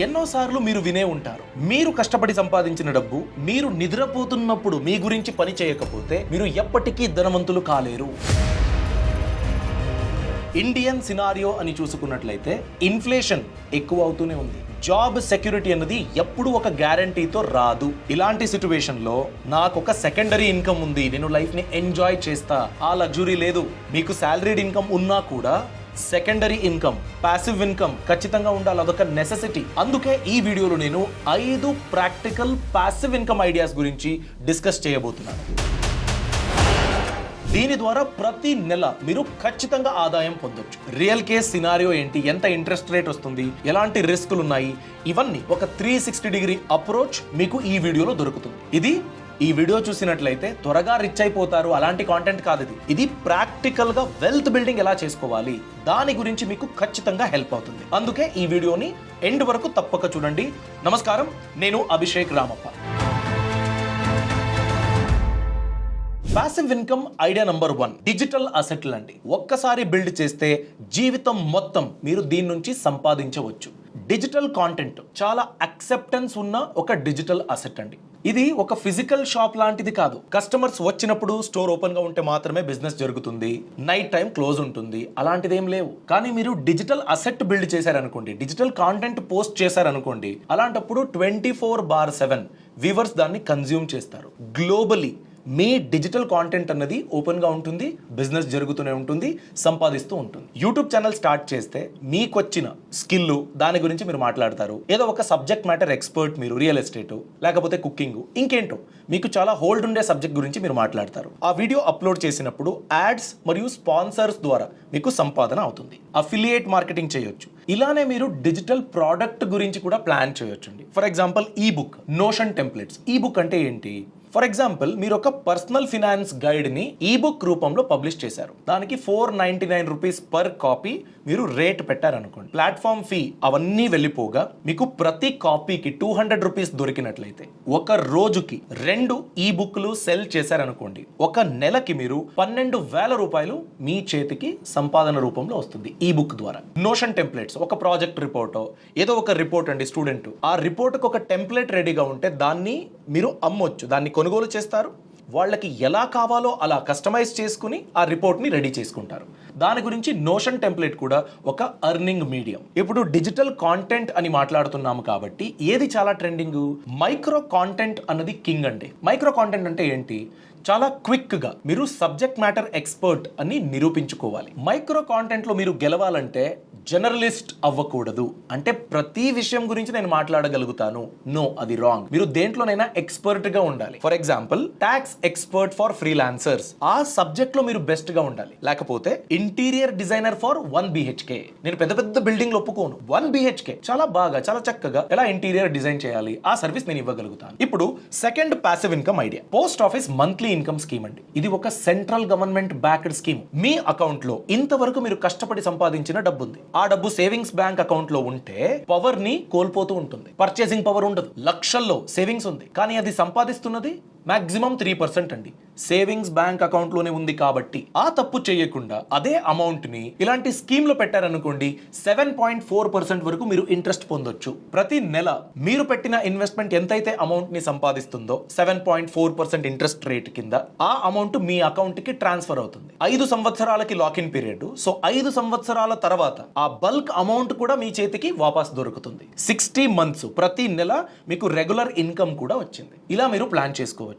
ఎన్నోసార్లు మీరు వినే ఉంటారు, మీరు కష్టపడి సంపాదించిన డబ్బు మీరు నిద్రపోతున్నప్పుడు మీ గురించి పని చేయకపోతే మీరు ఎప్పటికీ ధనవంతులు కాలేరు. ఇండియన్ సినారియో అని చూసుకున్నట్లయితే ఇన్ఫ్లేషన్ ఎక్కువ అవుతూనే ఉంది. జాబ్ సెక్యూరిటీ అన్నది ఎప్పుడు ఒక గ్యారంటీతో రాదు. ఇలాంటి సిచ్యువేషన్ లో నాకు ఒక సెకండరీ ఇన్కమ్ ఉంది, నేను లైఫ్ ని ఎంజాయ్ చేస్తా, ఆ లగ్జరీ లేదు. మీకు సాలరీడ్ ఇన్కమ్ ఉన్నా కూడా సెకండరీ ఇన్కమ్, ప్యాసివ్ ఇన్కమ్ ఖచ్చితంగా ఉండాలి, అదొక నెసెసిటీ. అందుకే ఈ వీడియోలో నేను 5 ప్రాక్టికల్ ప్యాసివ్ ఇన్కమ్ ఐడియాస్ గురించి డిస్కస్ చేయబోతున్నాను. దీని ద్వారా ప్రతి నెల మీరు ఖచ్చితంగా ఆదాయం పొందొచ్చు. రియల్ కేస్ సినారియో ఏంటి, ఎంత ఇంట్రెస్ట్ రేట్ వస్తుంది, ఎలాంటి రిస్కులు ఉన్నాయి, ఇవన్నీ ఒక 360 డిగ్రీ అప్రోచ్ మీకు ఈ వీడియోలో దొరుకుతుంది. ఈ వీడియో చూసినట్లయితే త్వరగా రిచ్ అయిపోతారు అలాంటి కాంటెంట్ కాదు. ఇది ప్రాక్టికల్ గా వెల్త్ బిల్డింగ్ ఎలా చేసుకోవాలి దాని గురించి మీకు ఖచ్చితంగా హెల్ప్ అవుతుంది. అందుకే ఈ వీడియోని ఎండ్ వరకు తప్పక చూడండి. నమస్కారం, నేను Abhishek Ramappa. Passive income idea number 1, digital అసెట్లు అండి. ఒక్కసారి బిల్డ్ చేస్తే జీవితం మొత్తం మీరు దీని నుంచి సంపాదించవచ్చు. డిజిటల్ కాంటెంట్ చాలా అక్సెప్టెన్స్ ఉన్న ఒక డిజిటల్ అసెట్ అండి. ఇది ఒక ఫిజికల్ షాప్ లాంటిది కాదు. కస్టమర్స్ వచ్చినప్పుడు స్టోర్ ఓపెన్ గా ఉంటే మాత్రమే బిజినెస్ జరుగుతుంది, నైట్ టైం క్లోజ్ ఉంటుంది, అలాంటిది ఏం లేవు. కానీ మీరు డిజిటల్ అసెట్ బిల్డ్ చేశారనుకోండి, డిజిటల్ కాంటెంట్ పోస్ట్ చేశారనుకోండి, అలాంటప్పుడు 24/7 వ్యూవర్స్ దాన్ని కన్జ్యూమ్ చేస్తారు. గ్లోబలీ మీ డిజిటల్ కాంటెంట్ అన్నది ఓపెన్ గా ఉంటుంది, బిజినెస్ జరుగుతూనే ఉంటుంది, సంపాదిస్తూ ఉంటుంది. యూట్యూబ్ ఛానల్ స్టార్ట్ చేస్తే మీకు వచ్చిన స్కిల్ దాని గురించి మీరు మాట్లాడతారు. ఏదో ఒక సబ్జెక్ట్ మ్యాటర్ ఎక్స్పర్ట్, మీరు రియల్ ఎస్టేట్ లేకపోతే కుకింగ్, ఇంకేంటో మీకు చాలా హోల్డ్ ఉండే సబ్జెక్ట్ గురించి మీరు మాట్లాడతారు. ఆ వీడియో అప్లోడ్ చేసినప్పుడు యాడ్స్ మరియు స్పాన్సర్స్ ద్వారా మీకు సంపాదన అవుతుంది. అఫిలియేట్ మార్కెటింగ్ చేయొచ్చు. ఇలానే మీరు డిజిటల్ ప్రోడక్ట్ గురించి కూడా ప్లాన్ చేయొచ్చు అండి. ఫర్ ఎగ్జాంపుల్ ఈ బుక్, నోషన్ టెంప్లెట్స్. ఈ బుక్ అంటే ఏంటి? ఫర్ ఎగ్జాంపుల్ మీరు ఒక పర్సనల్ ఫినాన్స్ గైడ్ ని ఈ బుక్ రూపంలో పబ్లిష్ చేశారు. దానికి 499 రూపీస్ పర్ కాపీ మీరు రేట్ పెట్టారనుకోండి. ప్లాట్ఫామ్ ఫీ అవన్నీ వెళ్ళిపోగా మీకు ప్రతి కాపీకి 200 రూపీస్ దొరికినట్లయితే ఒక రోజుకి 2 ఈ బుక్లు సెల్ చేశారనుకోండి, ఒక నెలకి మీరు 12,000 రూపాయలు మీ చేతికి సంపాదన రూపంలో వస్తుంది ఈ బుక్ ద్వారా. నోషన్ టెంప్లెట్స్ ఒక ప్రాజెక్ట్ రిపోర్టో ఏదో ఒక రిపోర్ట్ అండి. స్టూడెంట్ ఆ రిపోర్ట్కి ఒక టెంప్లెట్ రెడీగా ఉంటే దాన్ని మీరు అమ్మొచ్చు, దాన్ని కొనుగోలు చేస్తారు. వాళ్ళకి ఎలా కావాలో అలా కస్టమైజ్ చేసుకుని ఆ రిపోర్ట్ని రెడీ చేసుకుంటారు. దాని గురించి నోషన్ టెంప్లెట్ కూడా ఒక అర్నింగ్ మీడియం. ఇప్పుడు డిజిటల్ కాంటెంట్ అని మాట్లాడుతున్నాము కాబట్టి ఏది చాలా ట్రెండింగ్? మైక్రో కాంటెంట్ అన్నది కింగ్ అండి. మైక్రో కాంటెంట్ అంటే ఏంటి? చాలా క్విక్ గా మీరు సబ్జెక్ట్ మ్యాటర్ ఎక్స్పర్ట్ అని నిరూపించుకోవాలి. మైక్రో కాంటెంట్ లో మీరు గెలవాలంటే జర్నలిస్ట్ అవ్వకూడదు. అంటే ప్రతి విషయం గురించి నేను మాట్లాడగలుగుతాను, నో, అది రాంగ్. మీరు దేంట్లోనైనా ఎక్స్పర్ట్ గా ఉండాలి. For example talks expert for freelancers, ఆ సబ్జెక్ట్ లో మీరు బెస్ట్ గా ఉండాలి. లేకపోతే ఇంటీరియర్ డిజైనర్ ఫర్ 1 BHK. నేను పెద్ద పెద్ద బిల్డింగ్లు ఒప్పుకోను, 1 BHK చాలా బాగా చాలా చక్కగా ఎలా ఇంటీరియర్ డిజైన్ చేయాలి ఆ సర్వీస్ నేను ఇవ్వగలుగుతాను. ఇప్పుడు second passive income idea, post office monthly income scheme అండి. ఇది ఒక సెంట్రల్ గవర్నమెంట్ బ్యాక్డ్ స్కీమ్. మీ అకౌంట్ లో ఇంతవరకు మీరు కష్టపడి సంపాదించిన డబ్బు ఉంది. ఆ డబ్బు సేవింగ్స్ బ్యాంక్ అకౌంట్ లో ఉంటే పవర్ ని కోల్పోతూ ఉంటుంది. పర్చేసింగ్ పవర్ ఉండదు. లక్షల్లో సేవింగ్స్ ఉంది, కానీ అది సంపాదిస్తున్నది మాక్సిమం 3% అండి. సేవింగ్స్ బ్యాంక్ అకౌంట్ లోనే ఉంది కాబట్టి ఆ తప్పు చేయకుండా అదే అమౌంట్ ని ఇలాంటి స్కీమ్ లో పెట్టారనుకోండి, 7.4% వరకు మీరు ఇంట్రెస్ట్ పొందొచ్చు. ప్రతి నెల మీరు పెట్టిన ఇన్వెస్ట్మెంట్ ఎంతైతే అమౌంట్ ని సంపాదిస్తుందో 7.4% ఇంట్రెస్ట్ రేట్ కింద ఆ అమౌంట్ మీ అకౌంట్ కి ట్రాన్స్ఫర్ అవుతుంది. 5 సంవత్సరాలకి లాకిన్ పీరియడ్. సో 5 సంవత్సరాల తర్వాత ఆ బల్క్ అమౌంట్ కూడా మీ చేతికి వాపస్ దొరుకుతుంది. 60 మంత్స్ ప్రతి నెల మీకు రెగ్యులర్ ఇన్కమ్ కూడా వచ్చింది. ఇలా మీరు ప్లాన్ చేసుకోవచ్చు.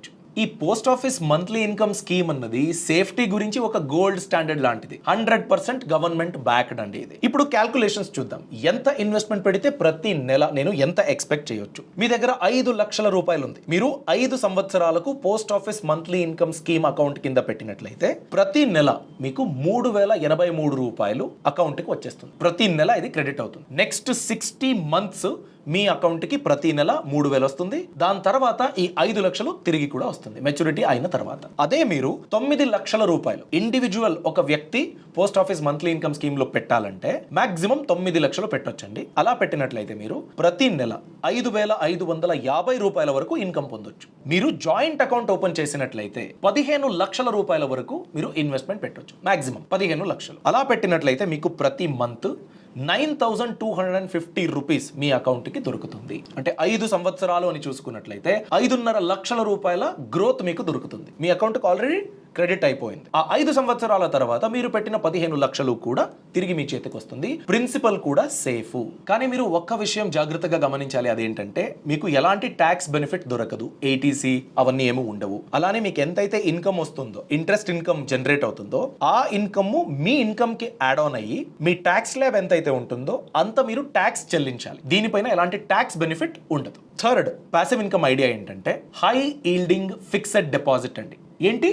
ఈ post office monthly income scheme అన్నది సేఫ్టీ గురించి ఒక గోల్డ్ స్టాండర్డ్ లాంటిది. 100% గవర్నమెంట్ బ్యాక్డ్ అండి ఇది. ఇప్పుడు క్యాల్కులేషన్స్ చూద్దాం. ఎంత ఇన్వెస్ట్మెంట్ పెడితే ప్రతి నెల నేను ఎంత ఎక్స్పెక్ట్ చేయొచ్చు? మీ దగ్గర 5 లక్షల రూపాయలు ఉంది. మీరు 5 సంవత్సరాలకు post office monthly income scheme account కింద పెట్టినట్లయితే ప్రతి నెల మీకు 3,083 రూపాయలు అకౌంట్ కి వచ్చేస్తుంది. ప్రతి నెల ఇది క్రెడిట్ అవుతుంది. నెక్స్ట్ 60 మంత్స్ మీ అకౌంట్ కి ప్రతి నెల 3,000 వస్తుంది. దాని తర్వాత ఈ 5 లక్షలు తిరిగి కూడా వస్తుంది మెచ్యూరిటీ అయిన తర్వాత. అదే మీరు 9 లక్షల రూపాయలు ఇండివిజువల్ ఒక వ్యక్తి post office monthly income scheme లో పెట్టాలంటే మాక్సిమం 9 లక్షలు పెట్టొచ్చండి. అలా పెట్టినట్లయితే మీరు ప్రతి నెల 5,550 రూపాయల వరకు ఇన్కమ్ పొందొచ్చు. మీరు జాయింట్ అకౌంట్ ఓపెన్ చేసినట్లయితే 15 లక్షల రూపాయల వరకు మీరు ఇన్వెస్ట్మెంట్ పెట్టొచ్చు. మాక్సిమం 15 లక్షలు. అలా పెట్టినట్లయితే మీకు ప్రతి మంత్ ₹9,250 మీ అకౌంట్ కి దొరుకుతుంది. అంటే 5 సంవత్సరాలు అని చూసుకున్నట్లయితే 5.5 లక్షల రూపాయల గ్రోత్ మీకు దొరుకుతుంది. మీ అకౌంట్ కి ఆల్రెడీ క్రెడిట్ అయిపోయింది. ఆ 5 సంవత్సరాల తర్వాత మీరు పెట్టిన 15 లక్షలు కూడా తిరిగి మీ చేతికి వస్తుంది. ప్రిన్సిపల్ కూడా సేఫ్. కానీ మీరు ఒక్క విషయం జాగ్రత్తగా గమనించాలి. అదేంటంటే మీకు ఎలాంటి ట్యాక్స్ బెనిఫిట్ దొరకదు. ఏటీసీ అవన్నీ ఏమీ ఉండవు. అలానే మీకు ఎంతైతే ఇన్కమ్ వస్తుందో, ఇంట్రెస్ట్ ఇన్కమ్ జనరేట్ అవుతుందో, ఆ ఇన్కమ్ మీ ఇన్కమ్ కి యాడ్ ఆన్ అయ్యి మీ ట్యాక్స్ స్లాబ్ ఎంతైతే ఉంటుందో అంత మీరు ట్యాక్స్ చెల్లించాలి. దీనిపైన ఎలాంటి ట్యాక్స్ బెనిఫిట్ ఉండదు. థర్డ్ పాసివ్ ఇన్కమ్ ఐడియా ఏంటంటే హై ఈల్డింగ్ ఫిక్స్డ్ డిపాజిట్ అండి. ఏంటి?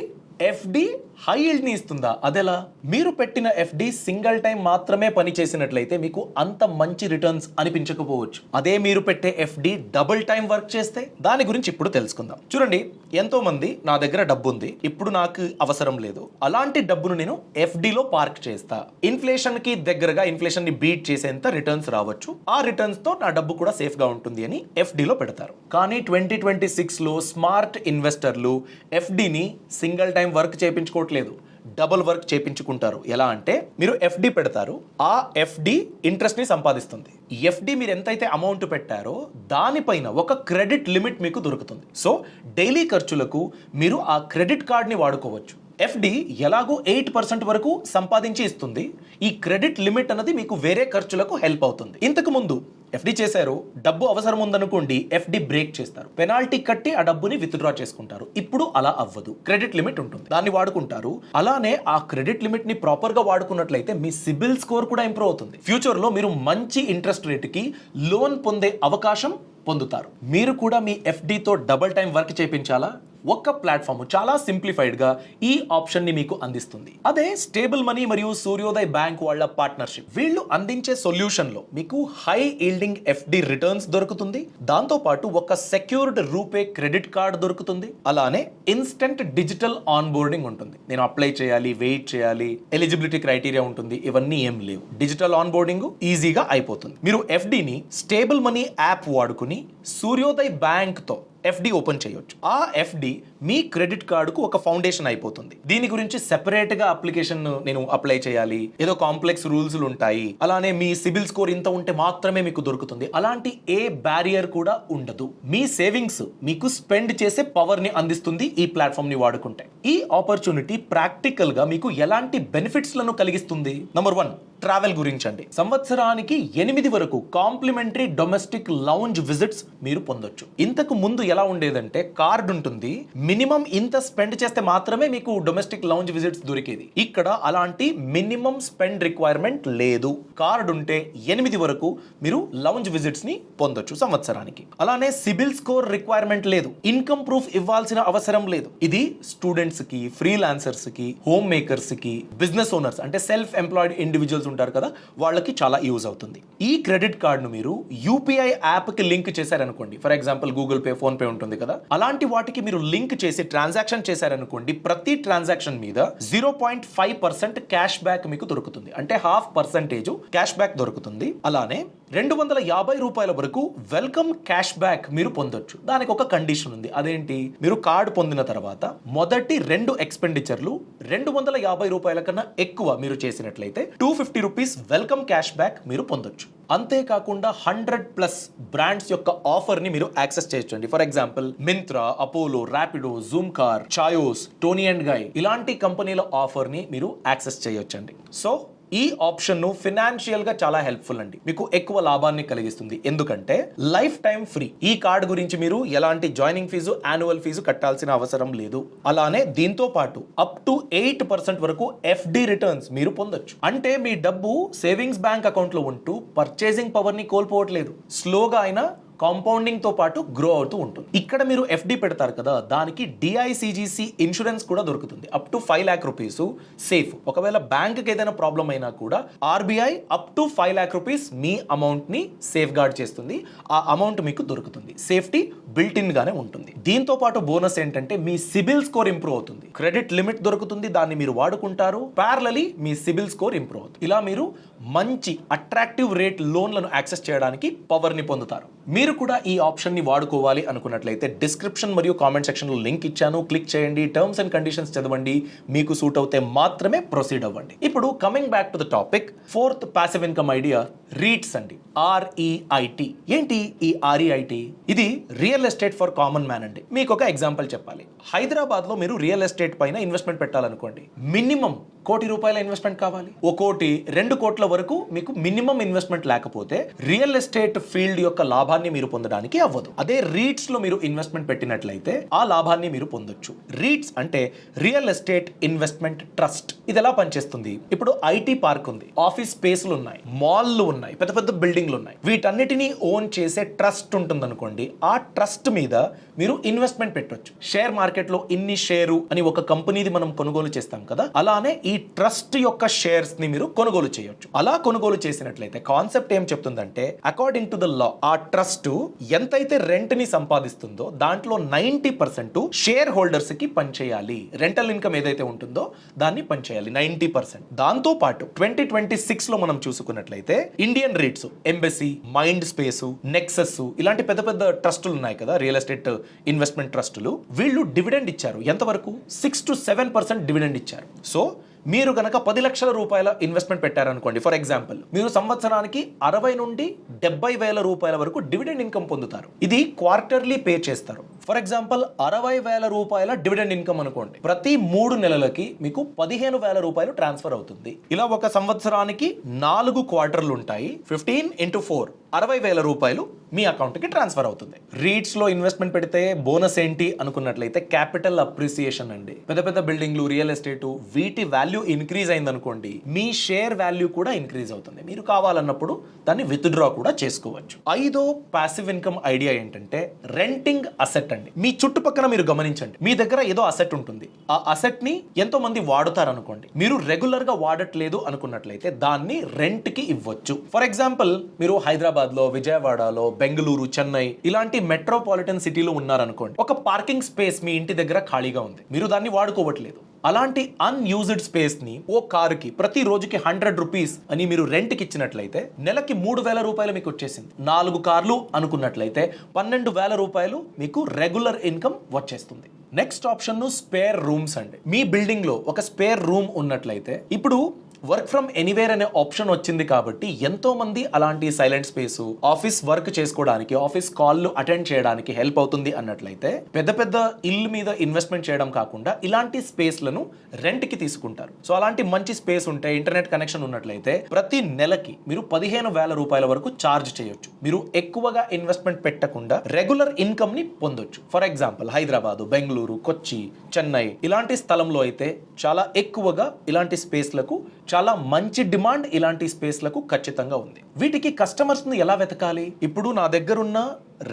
ఎఫ్డి హై ఈల్డ్ ని ఇస్తుందా? అదెలా? మీరు పెట్టిన ఎఫ్డి సింగిల్ టైం మాత్రమే పని చేసినట్లయితే మీకు అంత మంచి రిటర్న్స్ అనిపించకపోవచ్చు. అదే మీరు పెట్టే ఎఫ్డి డబుల్ టైం వర్క్ చేస్తే దాని గురించి ఇప్పుడు తెలుసుకుందాం. చూడండి, ఎంతో మంది నా దగ్గర డబ్బు ఉంది, ఇప్పుడు నాకు అవసరం లేదు, అలాంటి డబ్బును నేను ఎఫ్డిలో పార్క్ చేస్తా, ఇన్ఫ్లేషన్ కి దగ్గరగా ఇన్ఫ్లేషన్ ని బీట్ చేసేంత రిటర్న్స్ రావచ్చు, ఆ రిటర్న్స్ తో నా డబ్బు కూడా సేఫ్ గా ఉంటుంది అని ఎఫ్డిలో పెడతారు. కానీ 2026 లో స్మార్ట్ ఇన్వెస్టర్లు ఎఫ్డిని సింగిల్ టైం వర్క్ చేయించుకోవట్లేదు, డబుల్ వర్క్ చేయించుకుంటారు. ఎలా అంటే మీరు ఎఫ్డి పెడతారు, ఆ ఎఫ్డి ఇంట్రెస్ట్ ని సంపాదిస్తుంది. ఎఫ్డి మీరు ఎంతైతే అమౌంట్ పెట్టారో దానిపైన ఒక క్రెడిట్ లిమిట్ మీకు దొరుకుతుంది. సో డైలీ ఖర్చులకు మీరు ఆ క్రెడిట్ కార్డ్ ని వాడుకోవచ్చు. ఎఫ్డి ఎలాగో 8% వరకు సంపాదించి ఇస్తుంది. ఈ క్రెడిట్ లిమిట్ అన్నది మీకు వేరే ఖర్చులకు హెల్ప్ అవుతుంది. ఇంతకు ముందు ఎఫ్డి చేశారు, డబ్బు అవసరం ఉందనుకోండి, ఎఫ్డి బ్రేక్ చేస్తారు, పెనాల్టీ కట్టి ఆ డబ్బుని విత్డ్రా చేసుకుంటారు. ఇప్పుడు అలా అవ్వదు, క్రెడిట్ లిమిట్ ఉంటుంది, దాన్ని వాడుకుంటారు. అలానే ఆ క్రెడిట్ లిమిట్ ని ప్రాపర్ గా వాడుకున్నట్లయితే మీ సిబిల్ స్కోర్ కూడా ఇంప్రూవ్ అవుతుంది. ఫ్యూచర్ లో మీరు మంచి ఇంట్రెస్ట్ రేటుకి లోన్ పొందే అవకాశం పొందుతారు. మీరు కూడా మీ ఎఫ్డితో డబుల్ టైం వర్క్ చేయించాలా? ఒక్క ప్లాట్ఫామ్ చాలా సింప్లిఫైడ్ గా ఈ ఆప్షన్ ని మీకు అందిస్తుంది. అదే స్టేబుల్ మనీ మరియు సూర్యోదయ్ బ్యాంక్ వాళ్ళ పార్ట్నర్షిప్. వీళ్ళు అందించే సొల్యూషన్ లో మీకు హై ఈల్డింగ్ ఎఫ్డి రిటర్న్స్ దొరుకుతుంది, దాంతో పాటు ఒక సెక్యూర్డ్ రూపే క్రెడిట్ కార్డ్ దొరుకుతుంది, అలానే ఇన్స్టెంట్ డిజిటల్ ఆన్ బోర్డింగ్ ఉంటుంది. నేను అప్లై చేయాలి, వెయిట్ చేయాలి, ఎలిజిబిలిటీ క్రైటీరియా ఉంటుంది, ఇవన్నీ ఏం లేవు. డిజిటల్ ఆన్ బోర్డింగ్ ఈజీగా అయిపోతుంది. మీరు ఎఫ్డిని స్టేబుల్ మనీ యాప్ వాడుకుని సూర్యోదయ్ బ్యాంక్ తో ఎఫ్డి ఓపెన్ చేయొచ్చు. ఆ ఎఫ్డి మీ క్రెడిట్ కార్డుకు ఒక ఫౌండేషన్ అయిపోతుంది. దీని గురించి సెపరేట్ గా అప్లికేషన్ నేను అప్లై చేయాలి, ఏదో కాంప్లెక్స్ రూల్స్ ఉంటాయి, అలానే మీ సిబిల్ స్కోర్ ఇంత ఉంటే మాత్రమే మీకు దొరుకుతుంది, అలాంటి ఏ బ్యారియర్ కూడా ఉండదు. మీ సేవింగ్స్ మీకు స్పెండ్ చేసే పవర్ ని అందిస్తుంది ఈ ప్లాట్ఫామ్ ని వాడుకుంటే. ఈ ఆపర్చునిటీ ప్రాక్టికల్ గా మీకు ఎలాంటి బెనిఫిట్స్ లను కలిగిస్తుంది? నంబర్ 1, ట్రావెల్ గురించి అండి. సంవత్సరానికి 8 వరకు కాంప్లిమెంటరీ డొమెస్టిక్ లౌంజ్ విజిట్స్ మీరు పొందొచ్చు. ఇంతకు ముందు ఎలా ఉండేదంటే కార్డ్ ఉంటుంది, మినిమం ఇంత స్పెండ్ చేస్తే మాత్రమే మీకు డొమెస్టిక్ లౌంజ్ విజిట్స్ దొరికేది. ఇక్కడ అలాంటి మినిమం స్పెండ్ రిక్వైర్మెంట్ లేదు. కార్డ్ ఉంటే 8 వరకు మీరు లౌంజ్ విజిట్స్ ని పొందొచ్చు సంవత్సరానికి. అలానే సిబిల్ స్కోర్ రిక్వైర్మెంట్ లేదు, ఇన్కమ్ ప్రూఫ్ ఇవ్వాల్సిన అవసరం లేదు. ఇది స్టూడెంట్స్ కి, ఫ్రీలాన్సర్స్ కి, హోమ్ మేకర్స్ కి, బిజినెస్ ఓనర్స్ అంటే సెల్ఫ్ ఎంప్లాయిడ్ ఇండివిజువల్స్ ఉంటారు కదా, వాళ్ళకి చాలా యూజ్ అవుతుంది. ఈ క్రెడిట్ కార్డ్ ను మీరు యూపీఐ యాప్ కి లింక్ చేశారనుకోండి, for example Google pay, phone pay ఉంటుంది కదా, అలాంటి వాటికి మీరు లింక్ చేసి ట్రాన్సాక్షన్ చేశారనుకోండి, ప్రతి ట్రాన్సాక్షన్ మీద 0.5% క్యాష్ బ్యాక్ మీకు దొరుకుతుంది. అంటే 0.5% క్యాష్ బ్యాక్ దొరుకుతుంది. అలానే 250 రూపాయల వరకు వెల్కమ్ క్యాష్ బ్యాక్ మీరు పొందొచ్చు. దానికి ఒక కండిషన్ ఉంది. అదేంటి? మీరు కార్డు పొందిన తర్వాత మొదటి 2 ఎక్స్పెండిచర్లు 250 రూపాయల కన్నా ఎక్కువ మీరు చేసినట్లయితే 250 రూపీస్ వెల్కమ్ క్యాష్ బ్యాక్ మీరు పొందొచ్చు. అంతేకాకుండా 100+ బ్రాండ్స్ యొక్క ఆఫర్ ని మీరు యాక్సెస్ చేయొచ్చండి. For example Myntra, Apollo, Rapido, Zoomcar, Chaayos, Toni and Guy ఇలాంటి కంపెనీల ఆఫర్ ని మీరు యాక్సెస్ చేయొచ్చండి. సో ఈ ఆప్షన్ ఫినాన్షియల్ గా చాలా హెల్ప్ఫుల్ అండి, మీకు ఎక్కువ లాభాన్ని కలిగిస్తుంది. ఎందుకంటే లైఫ్ టైం ఫ్రీ. ఈ కార్డు గురించి మీరు ఎలాంటి జాయినింగ్ ఫీజు, యాన్యువల్ ఫీజు కట్టాల్సిన అవసరం లేదు. అలానే దీంతో పాటు అప్ టు 8% వరకు ఎఫ్డి రిటర్న్స్ మీరు పొందొచ్చు. అంటే మీ డబ్బు సేవింగ్స్ బ్యాంక్ అకౌంట్ లో ఉంటూ పర్చేసింగ్ పవర్ ని కోల్పోవట్లేదు, స్లోగా అయినా కాంపౌండింగ్ తో పాటు గ్రో అవుతూ ఉంటుంది. ఇక్కడ మీరు ఎఫ్డి పెడతారు కదా, దానికి డిఐసిజిసి ఇన్సూరెన్స్ కూడా దొరుకుతుంది. Up to 5 lakh rupees safe. ఒకవేళ బ్యాంక్ కి ఏదైనా ప్రాబ్లం అయినా కూడా RBI up to 5 lakh rupees me amount ని సేఫ్ గార్డ్ చేస్తుంది. ఆ అమౌంట్ మీకు దొరుకుతుంది. సేఫ్టీ బిల్ట్ ఇన్ గానే ఉంటుంది. దీంతో పాటు బోనస్ ఏంటంటే మీ సిబిల్ స్కోర్ ఇంప్రూవ్ అవుతుంది, క్రెడిట్ లిమిట్ దొరుకుతుంది, దాన్ని మీరు వాడుకుంటారు, ప్యారలీ మీ సిబిల్ స్కోర్ ఇంప్రూవ్ అవుతుంది. ఇలా మీరు మంచి అట్రాక్టివ్ రేట్ లోన్లను యాక్సెస్ చేయడానికి పవర్ ని పొందుతారు. మీరు కూడా ఈ ఆప్షన్ ని వాడుకోవాలి అనుకున్నట్లయితే డిస్క్రిప్షన్ మరియు కామెంట్ సెక్షన్ లో లింక్ ఇచ్చాను, క్లిక్ చేయండి, టర్మ్స్ అండ్ కండిషన్స్ చదవండి, మీకు సూట్ అవుతే మాత్రమే ప్రొసీడ్ అవ్వండి. ఇప్పుడు coming back to the topic, fourth passive income idea REITs అండి. REIT. ఏంటి ఈ REIT? ఇది real estate for common man అండి. మీకు ఒక ఎగ్జాంపుల్ చెప్పాలి. హైదరాబాద్ లో మీరు రియల్ ఎస్టేట్ పైన ఇన్వెస్ట్మెంట్ పెట్టాలనుకోండి, మినిమం ₹1,00,00,000 ఇన్వెస్ట్మెంట్ కావాలి. 1 కోటి 2 కోట్ల వరకు మీకు మినిమం ఇన్వెస్ట్మెంట్ లేకపోతే రియల్ ఎస్టేట్ ఫీల్డ్ యొక్క లాభాన్ని మీరు పొందడానికి అవ్వదు. అదే రీట్స్ లో మీరు ఇన్వెస్ట్మెంట్ పెట్టినట్లయితే ఆ లాభాన్ని మీరు పొందొచ్చు. రీట్స్ అంటే రియల్ ఎస్టేట్ ఇన్వెస్ట్మెంట్ ట్రస్ట్. ఇది ఎలా పనిచేస్తుంది? ఇప్పుడు ఐటీ పార్క్ ఉంది, ఆఫీస్ స్పేస్లు ఉన్నాయి, మాల్లు ఉన్నాయి, పెద్ద పెద్ద బిల్డింగ్లు ఉన్నాయి. వీటన్నిటిని ఓన్ చేసే ట్రస్ట్ ఉంటుంది అనుకోండి. ఆ ట్రస్ట్ మీద మీరు ఇన్వెస్ట్మెంట్ పెట్టొచ్చు. షేర్ మార్కెట్ లో ఇన్ని షేరు అని ఒక కంపెనీది మనం కొనుగోలు చేస్తాం కదా, అలానే ఈ ట్రస్ట్ యొక్క షేర్స్ ని మీరు కొనుగోలు చేయొచ్చు. అలా కొనుగోలు చేసినట్లయితే కాన్సెప్ట్ ఏం చెప్తుందంటే, అకార్డింగ్ టు ద లా ఆ ట్రస్ట్ ఎంతైతే రెంట్ ని సంపాదిస్తుందో దాంట్లో 90% షేర్ హోల్డర్స్ కి పనిచేయాలి. రెంటల్ ఇన్కమ్ ఏదైతే ఉంటుందో దాన్ని పనిచేయాలి 90%. దాంతో పాటు 2026 లో మనం చూసుకున్నట్లయితే Indian REITs, embassy, mind space, Nexus ఇలాంటి పెద్ద పెద్ద ట్రస్టులు ఉన్నాయి కదా, రియల్ ఎస్టేట్ ఇన్వెస్ట్మెంట్ ట్రస్టులు. వీళ్ళు డివిడెండ్ ఇచ్చారు. ఎంతవరకు? 6 to 7% డివిడెండ్ ఇచ్చారు. సో మీరు కనుక 10 లక్షల రూపాయల ఇన్వెస్ట్మెంట్ పెట్టారనుకోండి, ఫర్ ఎగ్జాంపుల్, మీరు సంవత్సరానికి 60 నుండి 70 వేల రూపాయల వరకు డివిడెండ్ ఇన్కమ్ పొందుతారు. ఇది క్వార్టర్లీ పే చేస్తారు. ఫర్ ఎగ్జాంపుల్ 60 వేల రూపాయల డివిడెండ్ ఇన్కమ్ అనుకోండి, ప్రతి 3 నెలలకి మీకు 15 వేల రూపాయలు ట్రాన్స్ఫర్ అవుతుంది. ఇలా ఒక సంవత్సరానికి 4 క్వార్టర్లు ఉంటాయి. 15 into 4 60 వేల రూపాయలు మీ అకౌంట్ కి ట్రాన్స్ఫర్ అవుతుంది. రీట్స్ లో ఇన్వెస్ట్మెంట్ పెడితే బోనస్ ఏంటి అనుకున్నట్లయితే క్యాపిటల్ అప్రిసియేషన్ అండి. పెద్ద పెద్ద బిల్డింగ్లు, రియల్ ఎస్టేట్, వీటి వాల్యూ ఇంక్రీజ్ అయింది అనుకోండి, మీ షేర్ వాల్యూ కూడా ఇంక్రీజ్ అవుతుంది. మీరు కావాలన్నప్పుడు దాన్ని విత్డ్రా కూడా చేసుకోవచ్చు. 5వ పాసివ్ ఇన్కమ్ ఐడియా ఏంటంటే రెంటింగ్ అసెట్ అండి. మీ చుట్టుపక్కల మీరు గమనించండి, మీ దగ్గర ఏదో అసెట్ ఉంటుంది. ఆ అసెట్ ని ఎంతో మంది వాడుతారు అనుకోండి, మీరు రెగ్యులర్ గా వాడట్లేదు అనుకున్నట్లయితే దాన్ని రెంట్ కి ఇవ్వచ్చు. ఫర్ ఎగ్జాంపుల్, మీరు హైదరాబాద్ లో, విజయవాడలో, బెంగళూరు, చెన్నై ఇలాంటి మెట్రోపాలిటన్ సిటీలో ఉన్నారనుకోండి, ఒక పార్కింగ్ స్పేస్ మీ ఇంటి దగ్గర ఖాళీగా ఉంది, మీరు దాన్ని వాడుకోవట్లేదు. అలాంటి అన్యూజ్డ్ స్పేస్ ని ఓ కారుకి ప్రతి రోజుకి 100 రూపీస్ అని మీరు రెంట్ కి ఇచ్చినట్లయితే నెలకి 3,000 రూపాయలు మీకు వచ్చేసింది. 4 కార్లు అనుకున్నట్లయితే 12,000 రూపాయలు మీకు రెగ్యులర్ ఇన్కమ్ వచ్చేస్తుంది. నెక్స్ట్ ఆప్షన్ స్పేర్ రూమ్స్ అండి. మీ బిల్డింగ్ లో ఒక స్పేర్ రూమ్ ఉన్నట్లయితే, ఇప్పుడు వర్క్ ఫ్రమ్ ఎనీవేర్ అనే ఆప్షన్ వచ్చింది కాబట్టి ఎంతో మంది అలాంటి సైలెంట్ స్పేస్, ఆఫీస్ వర్క్ చేసుకోవడానికి, ఆఫీస్ కాల్లు అటెండ్ చేయడానికి హెల్ప్ అవుతుంది అన్నట్లయితే పెద్ద పెద్ద ఇల్లు మీద ఇన్వెస్ట్మెంట్ చేయడం కాకుండా ఇలాంటి స్పేస్లను రెంట్ కి తీసుకుంటారు. సో అలాంటి మంచి స్పేస్ ఉంటే, ఇంటర్నెట్ కనెక్షన్ ఉన్నట్లయితే ప్రతి నెలకి మీరు 15,000 రూపాయల వరకు ఛార్జ్ చేయొచ్చు. మీరు ఎక్కువగా ఇన్వెస్ట్మెంట్ పెట్టకుండా రెగ్యులర్ ఇన్కమ్ ని పొందొచ్చు. ఫర్ ఎగ్జాంపుల్ హైదరాబాద్, బెంగళూరు, కొచ్చి, చెన్నై ఇలాంటి స్థలంలో అయితే చాలా ఎక్కువగా ఇలాంటి స్పేస్లకు చాలా మంచి డిమాండ్ ఇలాంటి స్పేస్లకు ఖచ్చితంగా ఉంది. వీటికి కస్టమర్స్ ని ఎలా వెతకాలి? ఇప్పుడు నా దగ్గర ఉన్న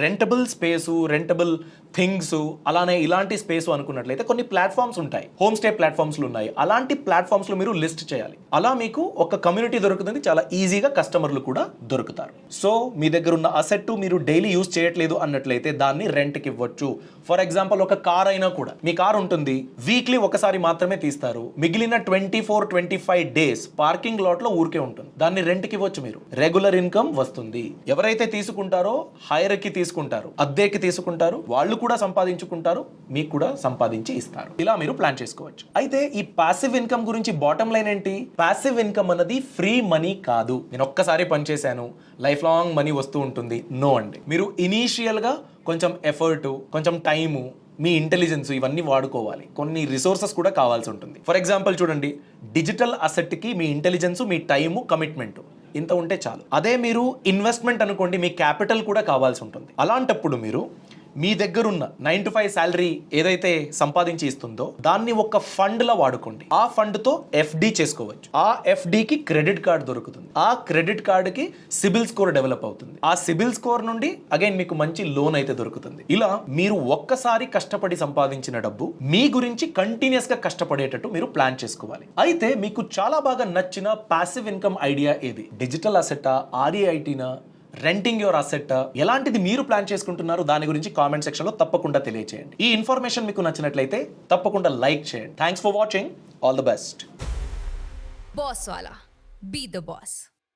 రెంటబుల్ స్పేసు, రెంటబుల్ థింగ్స్, అలానే ఇలాంటి స్పేస్ అనుకున్నట్లయితే కొన్ని ప్లాట్ఫామ్స్ ఉంటాయి, హోమ్ స్టే ప్లాట్ఫామ్స్ ఉన్నాయి. అలాంటి ప్లాట్ఫామ్స్ లో మీరు లిస్ట్ చేయాలి. అలా మీకు ఒక కమ్యూనిటీ దొరుకుతుంది, చాలా ఈజీగా కస్టమర్లు కూడా దొరుకుతారు. సో మీ దగ్గర ఉన్న అసెట్ మీరు డైలీ యూజ్ చేయట్లేదు అన్నట్లయితే దాన్ని రెంట్ కి ఇవ్వచ్చు. ఫర్ ఎగ్జాంపుల్, ఒక కార్ అయినా కూడా, మీ కార్ ఉంటుంది, వీక్లీ ఒకసారి మాత్రమే తీస్తారు, మిగిలిన 24-25 డేస్ పార్కింగ్ లాట్ లో ఊరికే ఉంటుంది, దాన్ని రెంట్ కి ఇవ్వచ్చు. మీరు రెగ్యులర్ ఇన్కమ్ వస్తుంది. ఎవరైతే తీసుకుంటారో హైర్ కి తీసుకుంటారు, అద్దెకి తీసుకుంటారు, వాళ్ళు కూడా సంపాదించుకుంటారు, మీకు కూడా సంపాదించి ఇస్తారు. ఇలా మీరు ప్లాన్ చేసుకోవచ్చు. అయితే ఈ పాసివ్ ఇన్కమ్ గురించి బాటమ్ లైన్ ఏంటి? పాసివ్ ఇన్కమ్ అన్నది ఫ్రీ మనీ కాదు. నేను ఒక్కసారి పనిచేశాను, లైఫ్ లాంగ్ మనీ వస్తూ ఉంటుంది. నో అండి. మీరు ఇనీషియల్ గా కొంచెం ఎఫర్ట్, కొంచెం టైము, మీ ఇంటెలిజెన్స్ ఇవన్నీ వాడుకోవాలి. కొన్ని రిసోర్సెస్ కూడా కావాల్సి ఉంటుంది. ఫర్ ఎగ్జాంపుల్ చూడండి, డిజిటల్ అసెట్ కి మీ ఇంటెలిజెన్స్, మీ టైము, కమిట్మెంట్ ఇంత ఉంటే చాలు. అదే మీరు ఇన్వెస్ట్మెంట్ అనుకోండి, మీ క్యాపిటల్ కూడా కావాల్సి ఉంటుంది. అలాంటప్పుడు మీరు మీ దగ్గరున్న 9 to 5 శాలరీ ఏదైతే సంపాదించి ఇస్తుందో దాన్ని ఒక ఫండ్ లా వాడుకోండి. ఆ ఫండ్ తో FD చేసుకోవచ్చు. ఆ FD కి క్రెడిట్ కార్డ్ దొరుకుతుంది. ఆ క్రెడిట్ కార్డ్ కి సిబిల్ స్కోర్ డెవలప్ అవుతుంది. ఆ సిబిల్ స్కోర్ నుండి అగైన్ మీకు మంచి లోన్ అయితే దొరుకుతుంది. ఇలా మీరు ఒక్కసారి కష్టపడి సంపాదించిన డబ్బు మీ గురించి కంటిన్యూస్ గా కష్టపడేటట్టు మీరు ప్లాన్ చేసుకోవాలి. అయితే మీకు చాలా బాగా నచ్చిన పాసివ్ ఇన్కమ్ ఐడియా ఏది? డిజిటల్ అసెటా, REITనా, రెంటింగ్ యువర్ అసెట్, ఎలాంటిది మీరు ప్లాన్ చేసుకుంటున్నారు? దాని గురించి కామెంట్ సెక్షన్ లో తప్పకుండా తెలియజేయండి. ఈ ఇన్ఫర్మేషన్ మీకు నచ్చినట్లయితే తప్పకుండా లైక్ చేయండి. Thanks for watching. All the best. Boss వాలా, బీ ద బాస్.